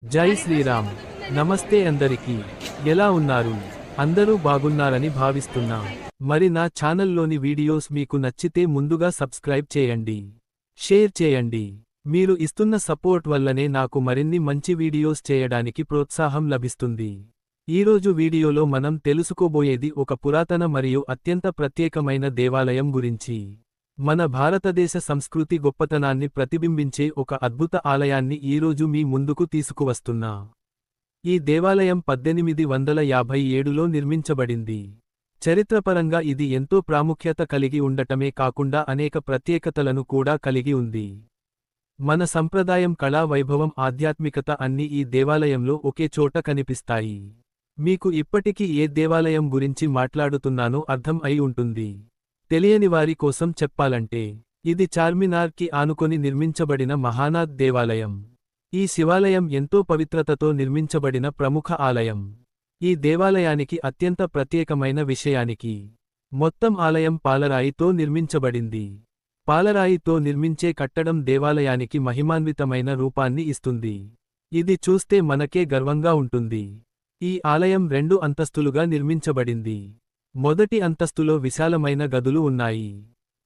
జై శ్రీరామ్. నమస్తే అందరికీ. ఎలా ఉన్నారు? అందరూ బాగున్నారని భావిస్తున్నా. మరి నా ఛానల్లోని వీడియోస్ మీకు నచ్చితే ముందుగా సబ్స్క్రైబ్ చేయండి, షేర్ చేయండి. మీరు ఇస్తున్న సపోర్ట్ వల్లనే నాకు మరిన్ని మంచి వీడియోస్ చేయడానికి ప్రోత్సాహం లభిస్తుంది. ఈరోజు వీడియోలో మనం తెలుసుకోబోయేది ఒక పురాతన మరియు అత్యంత ప్రత్యేకమైన దేవాలయం గురించి. మన భారతదేశ సంస్కృతి గొప్పతనాన్ని ప్రతిబింబించే ఒక అద్భుత ఆలయాన్ని ఈరోజు మీ ముందుకు తీసుకువస్తున్నా. ఈ దేవాలయం 1857లో నిర్మించబడింది. చరిత్రపరంగా ఇది ఎంతో ప్రాముఖ్యత కలిగి ఉండటమే కాకుండా అనేక ప్రత్యేకతలను కూడా కలిగి ఉంది. మన సంప్రదాయం, కళా వైభవం, ఆధ్యాత్మికత అన్నీ ఈ దేవాలయంలో ఒకే చోట కనిపిస్తాయి. మీకు ఇప్పటికీ ఏ దేవాలయం గురించి మాట్లాడుతున్నానో అర్థం అయి ఉంటుంది. తెలియని వారి కోసం చెప్పాలంటే, ఇది చార్మినార్కి ఆనుకొని నిర్మించబడిన మహానాథ్ దేవాలయం. ఈ శివాలయం ఎంతో పవిత్రతతో నిర్మించబడిన ప్రముఖ ఆలయం. ఈ దేవాలయానికి అత్యంత ప్రత్యేకమైన విషయానికి, మొత్తం ఆలయం పాలరాయితో నిర్మించబడింది. పాలరాయితో నిర్మించే కట్టడం దేవాలయానికి మహిమాన్వితమైన రూపాన్ని ఇస్తుంది. ఇది చూస్తే మనకే గర్వంగా ఉంటుంది. ఈ ఆలయం 2 అంతస్తులుగా నిర్మించబడింది. మొదటి అంతస్తులో విశాలమైన గదులు ఉన్నాయి.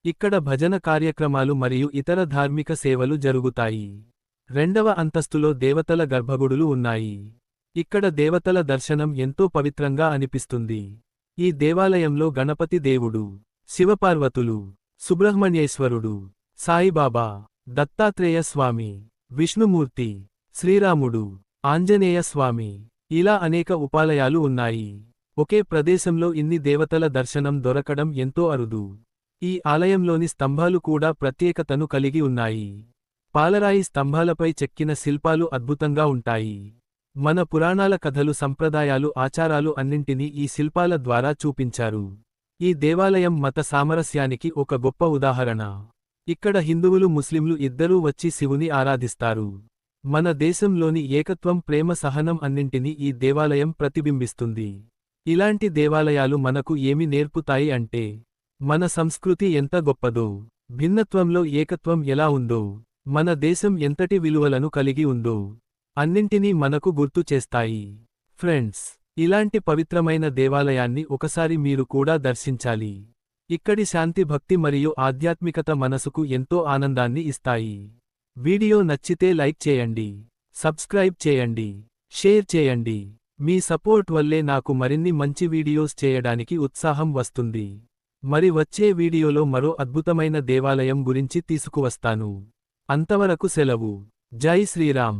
ఇక్కడ భజన కార్యక్రమాలు మరియు ఇతర ధార్మిక సేవలు జరుగుతాయి. రెండవ అంతస్తులో దేవతల గర్భగుడులు ఉన్నాయి. ఇక్కడ దేవతల దర్శనం ఎంతో పవిత్రంగా అనిపిస్తుంది. ఈ దేవాలయంలో గణపతి దేవుడు, శివపార్వతులు, సుబ్రహ్మణ్యేశ్వరుడు, సాయిబాబా, దత్తాత్రేయ స్వామి, విష్ణుమూర్తి, శ్రీరాముడు, ఆంజనేయ స్వామి, ఇలా అనేక ఉపాలయాలు ఉన్నాయి. ఒకే ప్రదేశంలో ఇన్ని దేవతల దర్శనం దొరకడం ఎంతో అరుదు. ఈ ఆలయంలోని స్తంభాలు కూడా ప్రత్యేకతను కలిగి ఉన్నాయి. పాలరాయి స్తంభాలపై చెక్కిన శిల్పాలు అద్భుతంగా ఉంటాయి. మన పురాణాల కథలు, సంప్రదాయాలు, ఆచారాలు అన్నింటినీ ఈ శిల్పాల ద్వారా చూపించారు. ఈ దేవాలయం మత సామరస్యానికి ఒక గొప్ప ఉదాహరణ. ఇక్కడ హిందువులు, ముస్లింలు ఇద్దరూ వచ్చి శివుని ఆరాధిస్తారు. మన దేశంలోని ఏకత్వం, ప్రేమ, సహనం అన్నింటినీ ఈ దేవాలయం ప్రతిబింబిస్తుంది. ఇలాంటి దేవాలయాలు మనకు ఏమి నేర్పుతాయి అంటే, మన సంస్కృతి ఎంత గొప్పదో, భిన్నత్వంలో ఏకత్వం ఎలా ఉందో, మన దేశం ఎంతటి విలువలను కలిగి ఉందో అన్నింటినీ మనకు గుర్తు చేస్తాయి. ఫ్రెండ్స్, ఇలాంటి పవిత్రమైన దేవాలయాన్ని ఒకసారి మీరు కూడా దర్శించాలి. ఇక్కడి శాంతి, భక్తి మరియు ఆధ్యాత్మికత మనసుకు ఎంతో ఆనందాన్ని ఇస్తాయి. వీడియో నచ్చితే లైక్ చేయండి, సబ్స్క్రైబ్ చేయండి, షేర్ చేయండి. మీ సపోర్ట్ వల్లే నాకు మరిన్ని మంచి వీడియోస్ చేయడానికి ఉత్సాహం వస్తుంది. మరి వచ్చే వీడియోలో మరో అద్భుతమైన దేవాలయం గురించి తీసుకువస్తాను. అంతవరకు సెలవు. జై శ్రీరామ్.